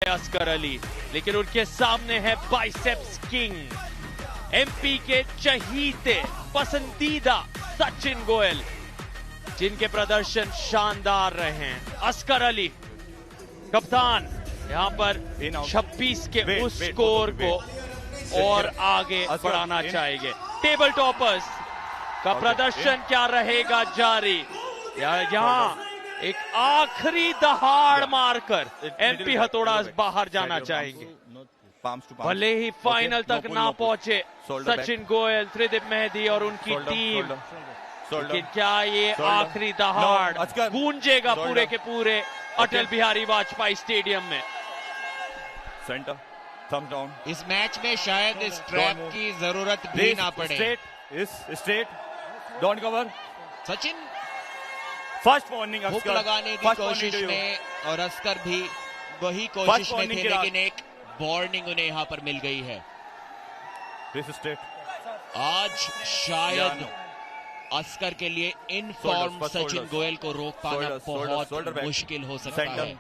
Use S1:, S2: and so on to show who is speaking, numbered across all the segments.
S1: Oscar Ali, लेकिन उनके सामने है बाइसेप्स किंग, एमपी के चहीते पसंदीदा सचिन गोयल, जिनके प्रदर्शन शानदार रहे हैं। अस्कर अली कप्तान यहां पर 26 के उस स्कोर को और आगे बढ़ाना चाहेंगे। टेबल टॉपर्स का प्रदर्शन क्या रहेगा जारी, यहाँ एक आखिरी दहाड़ मारकर एमपी हथौड़ा बाहर जाना चाहेंगे। भले ही फाइनल तक ना पहुंचे सचिन गोयल, त्रिदिप मेहदी और उनकी टीम, लेकिन क्या ये आखिरी दहाड़ गूंजेगा पूरे के पूरे अटल बिहारी वाजपेयी स्टेडियम में।
S2: Centre thumbs down.
S3: इस मैच में शायद इस ट्रैप की जरूरत भी ना पड़े।
S2: Straight don't cover.
S3: Sachin
S2: first warning
S3: hook लगाने की कोशिश में, और अस्कर भी वही कोशिश में थे, लेकिन एक वार्निंग उन्हें यहां पर मिल गई है। आज शायद अस्कर के लिए इन फॉर्म सचिन गोयल को रोक पाना बहुत मुश्किल हो सकता है।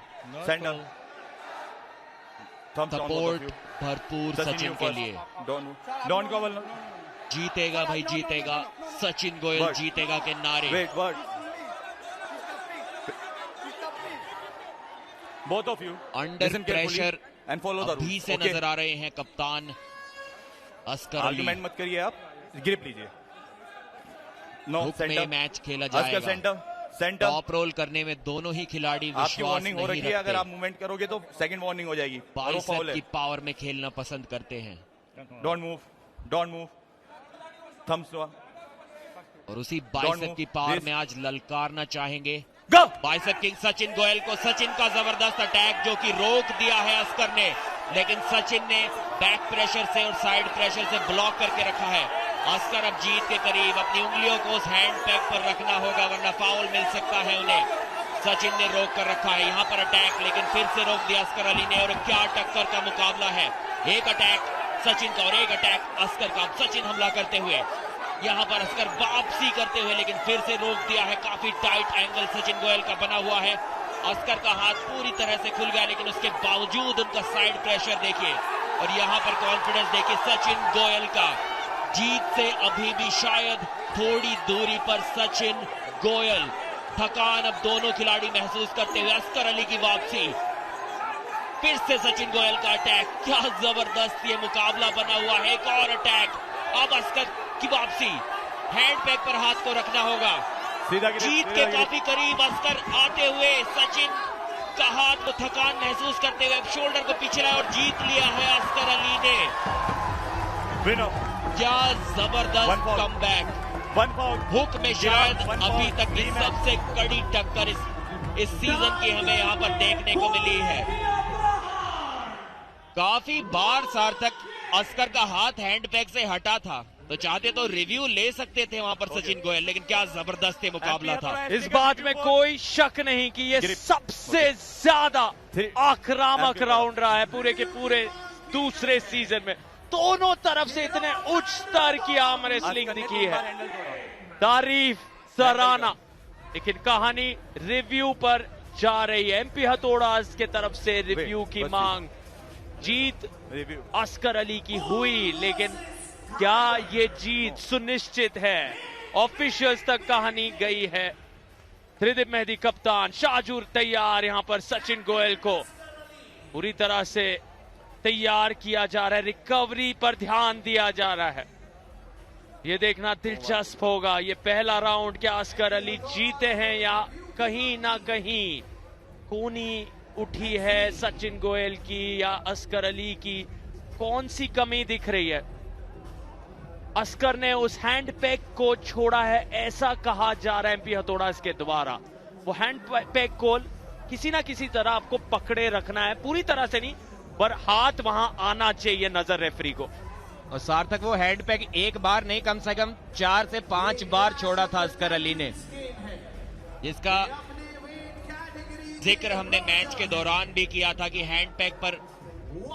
S3: सपोर्ट भरपूर सचिन के लिए। जीतेगा भाई जीतेगा, सचिन गोयल जीतेगा के नारे।
S2: Both of you
S3: under pressure अभी से नजर आ रहे हैं कप्तान अस्कर अली।
S2: आर्गुमेंट मत करिए, आप ग्रिप लीजिए।
S3: हुक में मैच खेला जाएगा।
S2: सेंटर
S3: टॉप रोल करने में दोनों ही खिलाड़ी विश्वास
S2: वार्निंग हो
S3: नहीं
S2: रखी है। अगर
S3: रखते।
S2: आप मूवमेंट करोगे तो सेकंड वार्निंग हो जाएगी।
S3: बाइसेप की पावर में खेलना पसंद करते हैं।
S2: Don't move thumbs.
S3: और उसी बाइसेप की पावर में आज ललकारना चाहेंगे
S2: Go!
S3: Bicep king Sachin Goyal को। सचिन का जबरदस्त अटैक जो कि रोक दिया है अस्कर ने, लेकिन सचिन ने बैक प्रेशर से और साइड प्रेशर से ब्लॉक करके रखा है। अस्कर अब जीत के करीब, अपनी उंगलियों को उस हैंड पैक पर रखना होगा वरना फाउल मिल सकता है उन्हें। सचिन ने रोक कर रखा है यहाँ पर अटैक, लेकिन फिर से रोक दिया अस्कर अली ने। और क्या टक्कर का मुकाबला है, एक अटैक सचिन का और एक अटैक अस्कर का। सचिन हमला करते हुए, यहाँ पर अस्कर वापसी करते हुए, लेकिन फिर से रोक दिया है। काफी टाइट एंगल सचिन गोयल का बना हुआ है। अस्कर का हाथ पूरी तरह से खुल गया, लेकिन उसके बावजूद उनका साइड प्रेशर देखिए और यहाँ पर कॉन्फिडेंस देखिए सचिन गोयल का। जीत से अभी भी शायद थोड़ी दूरी पर सचिन गोयल। थकान अब दोनों खिलाड़ी महसूस करते हुए। अस्कर अली की वापसी, फिर से सचिन गोयल का अटैक। क्या जबरदस्त ये मुकाबला बना हुआ है। एक और अटैक, अब अस्कर की वापसी। हैंड पैक पर हाथ को रखना होगा। जीत के काफी करीब अस्कर आते हुए, सचिन का हाथ को थकान महसूस करते हुए शोल्डर को पीछे लाया और जीत लिया है अस्कर अली ने। क्या जबरदस्त कमबैक। हुक में शायद अभी तक की सबसे कड़ी टक्कर इस सीजन की हमें यहां पर देखने को मिली है। काफी बार सार्थक अस्कर का हाथ हैंड पैक से हटा था, तो चाहते तो रिव्यू ले सकते थे वहां पर सचिन गोयल, लेकिन क्या जबरदस्त मुकाबला था।
S1: इस बात में कोई शक नहीं कि ये सबसे ज्यादा आक्रामक राउंड रहा है पूरे के पूरे दूसरे सीजन में। दोनों तरफ से इतने उच्च स्तर की आर्म रेसलिंग दिखी है, तारीफ सराहना। लेकिन कहानी रिव्यू पर जा रही है। एमपी हथौड़ा के तरफ से रिव्यू की मांग। जीत अस्कर अली की हुई, लेकिन क्या ये जीत सुनिश्चित है? ऑफिशियल्स तक कहानी गई है। त्रिदिप मेहदी कप्तान, शाहजूर तैयार। यहां पर सचिन गोयल को पूरी तरह से तैयार किया जा रहा है, रिकवरी पर ध्यान दिया जा रहा है। ये देखना दिलचस्प होगा, ये पहला राउंड क्या अस्कर अली जीते हैं या कहीं ना कहीं कूनी उठी है सचिन गोयल की या अस्कर अली की। कौन सी कमी दिख रही है? अस्कर ने उस हैंड पैक को छोड़ा है, ऐसा कहा जा रहा है एमपी हथौड़ा के द्वारा। वो हैंड पैक को किसी ना किसी तरह आपको पकड़े रखना है, पूरी तरह से नहीं, पर हाथ वहां आना चाहिए नजर रेफरी को।
S4: और सार्थक वो हैंड पैक एक बार नहीं, कम से कम 4 से 5 बार छोड़ा था अस्कर अली ने,
S3: जिसका जिक्र हमने मैच के दौरान भी किया था कि हैंड पैक पर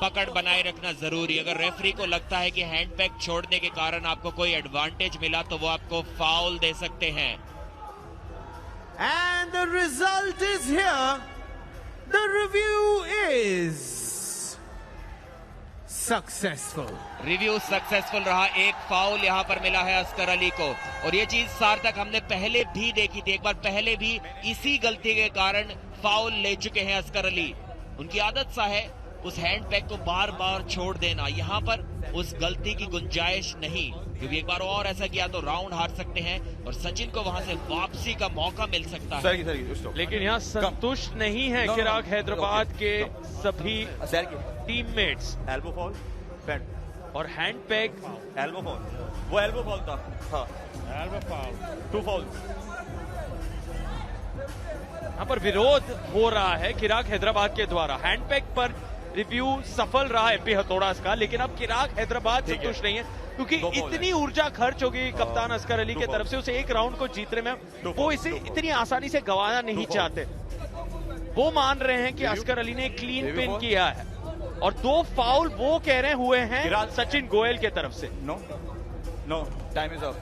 S3: पकड़ बनाए रखना जरूरी। अगर रेफरी को लगता है कि हैंड पैक छोड़ने के कारण आपको कोई एडवांटेज मिला तो वो आपको फाउल दे सकते हैं।
S5: And the result is here. The review is successful.
S3: Review successful रहा। एक फाउल यहां पर मिला है अस्कर अली को, और ये चीज सार्थक हमने पहले भी देखी थी। एक बार पहले भी इसी गलती के कारण फाउल ले चुके हैं अस्कर अली। उनकी आदत सा है उस हैंड पैक को बार बार छोड़ देना। यहाँ पर उस गलती की गुंजाइश नहीं, क्योंकि एक बार और ऐसा किया तो राउंड हार सकते हैं और सचिन को वहां से वापसी का मौका मिल सकता है।
S1: लेकिन यहाँ संतुष्ट नहीं है चिराग हैदराबाद के सभी टीममेट्स।
S2: एल्बो फॉल, पैड
S1: और हैंड पैक,
S2: एल्बो फॉल, वो एल्बो फॉल था। हाँ, एल्बो फॉल, 2 फॉल्स।
S1: यहाँ पर विरोध हो रहा है चिराग हैदराबाद के द्वारा। हैंडपैक पर रिव्यू सफल रहा एमपी हथौड़ास का, लेकिन अब चिराग हैदराबाद संतुष्ट नहीं है, क्योंकि इतनी ऊर्जा खर्च होगी कप्तान अस्कर अली की तरफ से उसे एक राउंड को जीतने में। वो इसे इतनी आसानी से गंवाना नहीं चाहते। वो मान रहे हैं कि अस्कर अली ने क्लीन पिन किया है, और 2 फाउल वो कह रहे हुए हैं सचिन गोयल के तरफ से।
S2: No no, time is up.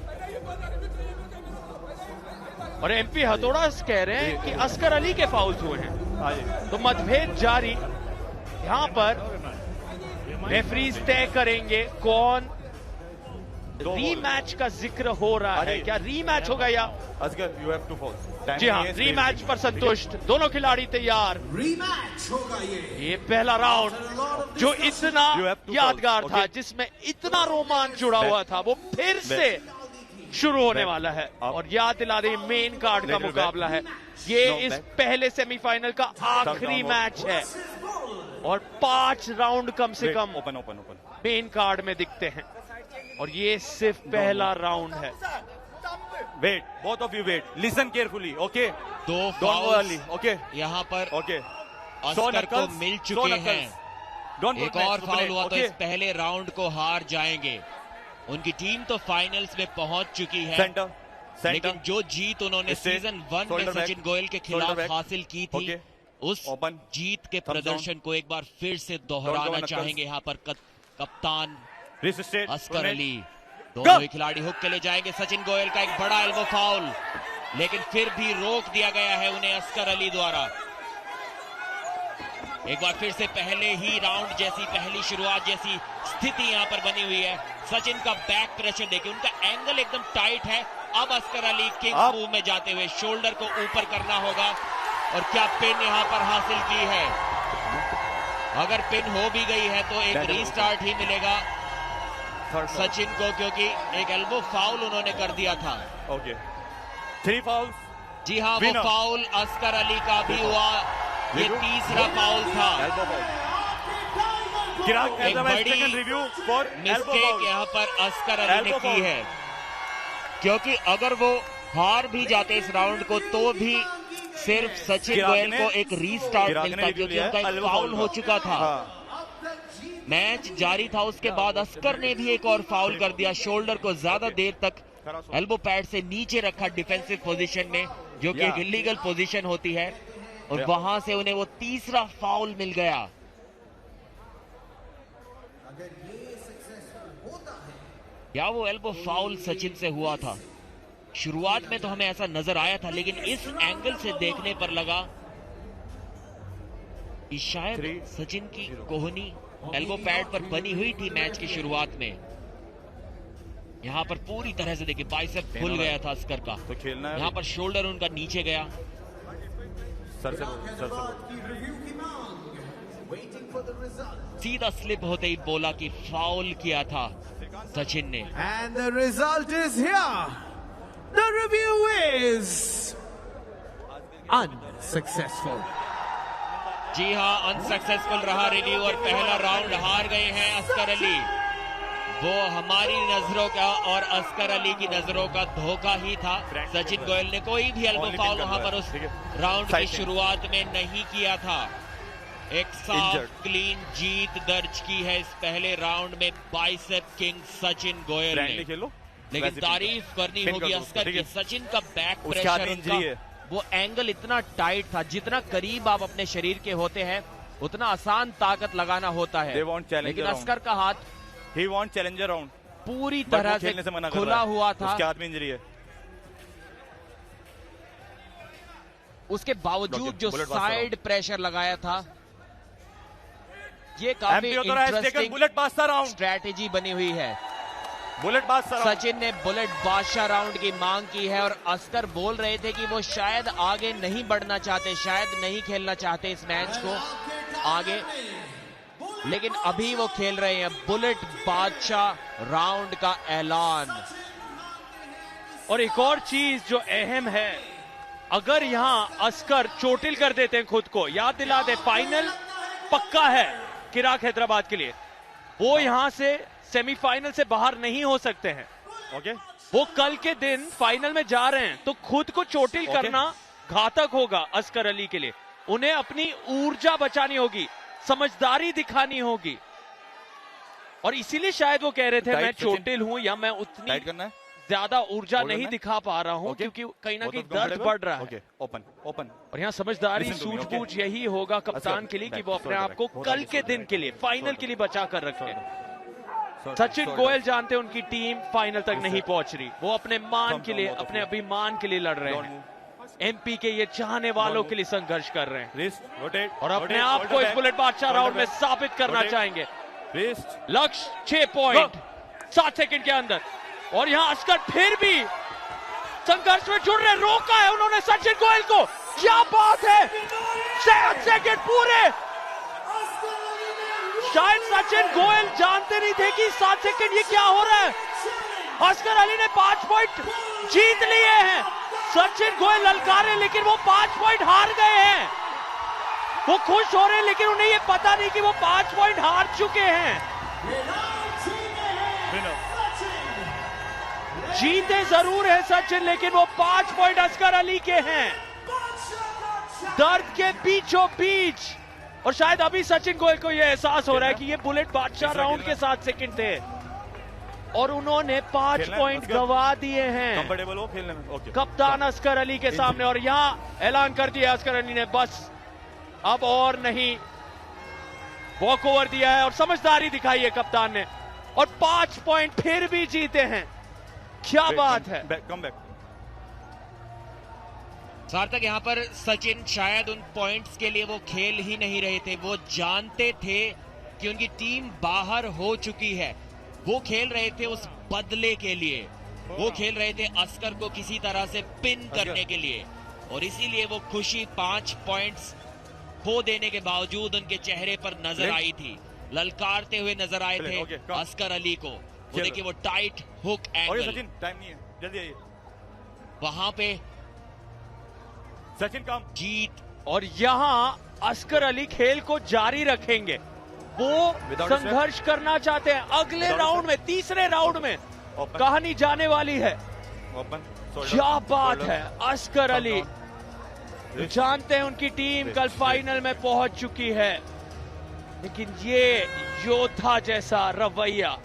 S1: और एमपी हथौड़ास कह रहे हैं कि अस्कर अली के फाउल्स हुए हैं। तो मतभेद जारी। यहाँ पर रेफरीज तय करेंगे कौन रीमैच का जिक्र हो रहा है। क्या रीमैच होगा या
S2: अस्कर, यू हैव 2 फॉल्स।
S1: जी हाँ, रीमैच पर संतुष्ट, दोनों खिलाड़ी तैयार।
S5: Rematch होगा
S1: ये पहला राउंड जो इतना यादगार था, जिसमें इतना रोमांच जुड़ा हुआ था, वो फिर से शुरू होने वाला है। और याद दिला दें, मेन कार्ड का मुकाबला है ये। इस पहले सेमीफाइनल का आखिरी मैच है, और 5 राउंड कम से कम मेन कार्ड में दिखते हैं, और ये सिर्फ पहला राउंड है।
S2: Wait, both of you wait, listen carefully, okay.
S3: 2 foul
S2: okay,
S3: यहाँ पर
S2: ओके,
S3: अस्कर को मिल चुके हैं। एक और फाउल हुआ तो इस पहले राउंड को हार जाएंगे। उनकी टीम तो फाइनल्स में पहुंच चुकी है,
S2: सेंटर,
S3: लेकिन जो जीत उन्होंने सीजन 1 में सचिन गोयल के खिलाफ हासिल की थी, उस जीत के प्रदर्शन को एक बार फिर से दोहराना चाहेंगे यहाँ पर कप्तान अस्कर अली। दोनों ही खिलाड़ी हुक के लिए जाएंगे। सचिन गोयल का एक बड़ा एल्बो फाउल, लेकिन फिर भी रोक दिया गया है उन्हें अस्कर अली द्वारा। एक बार फिर से पहले ही राउंड जैसी, पहली शुरुआत जैसी स्थिति यहाँ पर बनी हुई है। सचिन का बैक प्रेशर देखिए, उनका एंगल एकदम टाइट है। अब अस्कर अली किंग मूव में जाते हुए शोल्डर को ऊपर करना होगा, और क्या पिन यहाँ पर हासिल की है। अगर पिन हो भी गई है तो एक रीस्टार्ट ही मिलेगा सचिन को, क्योंकि एक एल्बो फाउल उन्होंने कर दिया था।
S2: Okay, 3 fowls.
S3: जी हाँ, वो फाउल अस्कर अली का भी हुआ, ये तीसरा फाउल था। एक बड़ी मिस्टेक यहाँ पर अस्कर अली ने की है, क्योंकि अगर वो हार भी जाते इस राउंड को तो भी सिर्फ सचिन गोयल को एक रीस्टार्ट मिलता, क्योंकि उनका एक फाउल हो चुका था। मैच जारी था, उसके बाद अस्कर ने भी एक और फाउल कर दिया। शोल्डर को ज्यादा देर तक एल्बो पैड से नीचे रखा डिफेंसिव पोजीशन में, जो कि एक इलीगल पोजीशन होती है, और वहां से उन्हें वो तीसरा फाउल मिल गया। क्या वो एल्बो फाउल सचिन से हुआ था? शुरुआत में तो हमें ऐसा नजर आया था, लेकिन इस एंगल से देखने पर लगा कि शायद सचिन की कोहनी एल्बो पैड पर बनी हुई थी मैच की शुरुआत में। यहां पर पूरी तरह से देखिए बाइसेप खुल गया था अस्कर का,
S2: तो खेलना है।
S3: यहां पर शोल्डर उनका नीचे गया।
S2: सर से
S3: सीधा स्लिप होते ही बोला कि फाउल किया था सचिन ने।
S5: And the result is here. The review is unsuccessful.
S3: जी हाँ, अनसक्सेसफुल रहा रिव्यू, और पहला राउंड हार गए हैं अस्कर अली। वो हमारी नजरों का और अस्कर अली की नजरों का धोखा ही था। सचिन गोयल ने कोई भी एल्बो फाउल वहां पर उस राउंड की शुरुआत में नहीं किया था। एक साफ क्लीन जीत दर्ज की है इस पहले राउंड में बाइसेप किंग सचिन गोयल ने। लेकिन तारीफ करनी होगी अस्कर की, सचिन का बैक प्रेशर, उनका वो एंगल इतना टाइट था। जितना करीब आप अपने शरीर के होते हैं उतना आसान ताकत लगाना होता है, लेकिन अस्कर का हाथ
S2: He wants challenger round.
S3: पूरी तरह से खुला हुआ था।
S2: उसके हाथ में इंजरी है।
S3: उसके बावजूद जो साइड प्रेशर लगाया था
S4: ये काफी
S2: MP Uttara has taken
S4: interesting
S2: bullet Badshah round.
S4: Strategy बनी हुई है।
S2: बुलेट बादशाह round.
S4: सचिन ने बुलेट बादशाह राउंड की मांग की है और अस्कर बोल रहे थे कि वो शायद आगे नहीं बढ़ना चाहते, शायद नहीं खेलना चाहते इस मैच को आगे, लेकिन अभी वो खेल रहे हैं। बुलेट बादशाह राउंड का ऐलान।
S1: और एक और चीज जो अहम है, अगर यहां अस्कर चोटिल कर देते हैं खुद को, याद दिला दे फाइनल पक्का है चिराग हैदराबाद के लिए, वो यहां से सेमीफाइनल से बाहर नहीं हो सकते हैं।
S2: ओके
S1: वो कल के दिन फाइनल में जा रहे हैं, तो खुद को चोटिल करना घातक होगा अस्कर अली के लिए। उन्हें अपनी ऊर्जा बचानी होगी, समझदारी दिखानी होगी, और इसीलिए शायद वो कह रहे थे मैं चोटिल हूं या मैं उतनी
S2: टाइट करना है,
S1: ज्यादा ऊर्जा
S2: Hold
S1: नहीं
S2: करना है?
S1: दिखा पा रहा हूं,
S2: Okay.
S1: क्योंकि कहीं ना
S2: Both
S1: कहीं
S2: of
S1: दर्द
S2: comfortable?
S1: बढ़ रहा है।
S2: Okay, open.
S1: और यहाँ समझदारी
S2: Listen to me,
S1: सूझबूझ
S2: okay?
S1: यही होगा कप्तान के लिए कि वो अपने आप को कल के दिन के लिए, फाइनल के लिए बचा कर रखे। सचिन गोयल जानते हैं उनकी टीम फाइनल तक नहीं पहुंच रही, वो अपने मान के लिए, अपने अभिमान के लिए लड़ रहे हैं। एमपी के ये चाहने वालों के लिए संघर्ष कर रहे हैं
S2: रिस्ट रोटेट
S1: और अपने आप को इस बुलेट बादशाह राउंड में साबित करना चाहेंगे।
S2: रिस्ट
S1: लक्ष्य 6 पॉइंट 7 सेकंड के अंदर, और यहां अस्कर फिर भी संघर्ष में जुड़ रहे, रोका है उन्होंने सचिन गोयल को। क्या बात है, 7 सेकंड पूरे। शायद सचिन गोयल जानते नहीं थे कि 7 सेकंड ये क्या हो रहा है। अस्कर अली ने 5 पॉइंट जीत लिए हैं, सचिन गोयल ललकारे, लेकिन वो 5 पॉइंट हार गए हैं। वो खुश हो रहे हैं, लेकिन उन्हें ये पता नहीं कि वो 5 पॉइंट हार चुके हैं। जीते जरूर है सचिन, लेकिन वो 5 पॉइंट अस्कर अली के हैं, दर्द के बीचों बीच। और शायद अभी सचिन गोयल को यह एहसास हो रहा है कि ये बुलेट बादशाह राउंड के 7 सेकंड थे और उन्होंने 5 पॉइंट गवा दिए हैं
S2: कंफर्टेबल हो खेलने में। ओके
S1: कप्तान अस्कर अली के सामने। और यहां ऐलान कर दिया अस्कर अली ने, बस अब और नहीं, वॉक ओवर दिया है और समझदारी दिखाई है कप्तान ने, और 5 पॉइंट फिर भी जीते हैं। क्या बात है।
S2: Come back.
S3: सार्थक, यहाँ पर सचिन शायद उन पॉइंट्स के लिए वो खेल ही नहीं रहे थे। वो जानते थे कि उनकी टीम बाहर हो चुकी है, वो खेल रहे थे उस बदले के लिए, वो खेल रहे थे अस्कर को किसी तरह से पिन करने के लिए, और इसीलिए वो खुशी 5 पॉइंट्स खो देने के बावजूद उनके चेहरे पर नजर आई थी। ललकारते हुए नजर आए थे अस्कर अली को। वो देखिए वो tight hook angle,
S2: Sachin time नहीं है, जल्दी आइए।
S3: वहां पे
S2: सचिन कम
S3: जीत।
S1: और यहां अस्कर अली खेल को जारी रखेंगे, वो संघर्ष करना चाहते हैं। अगले राउंड में, तीसरे राउंड में कहानी जाने वाली है। क्या बात है, अस्कर अली जानते हैं उनकी टीम कल फाइनल में पहुंच चुकी है, लेकिन ये योद्धा जैसा रवैया,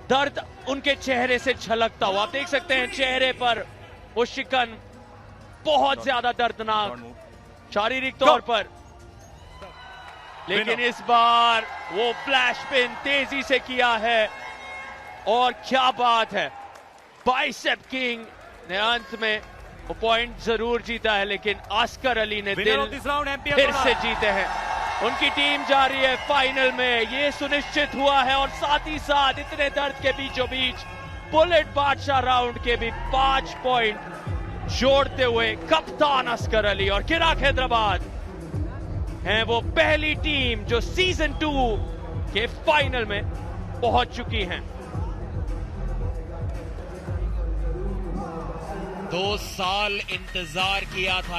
S1: दर्द उनके चेहरे से झलकता हुआ, आप देख सकते हैं चेहरे पर वो शिकन, बहुत ज्यादा दर्दनाक शारीरिक तौर पर, लेकिन इस बार वो फ्लैश पिन तेजी से किया है। और क्या बात है, बाइसेप किंग ने अंत में वो पॉइंट जरूर जीता है, लेकिन अस्कर अली ने दिल फिर से जीते हैं। उनकी टीम जा रही है फाइनल में, ये सुनिश्चित हुआ है, और साथ ही साथ इतने दर्द के बीचों बीच बुलेट बादशाह राउंड के भी 5 पॉइंट जोड़ते हुए कप्तान अस्कर अली और चिराग हैदराबाद हैं वो पहली टीम जो सीजन 2 के फाइनल में पहुंच चुकी हैं।
S3: 2 साल इंतजार किया था।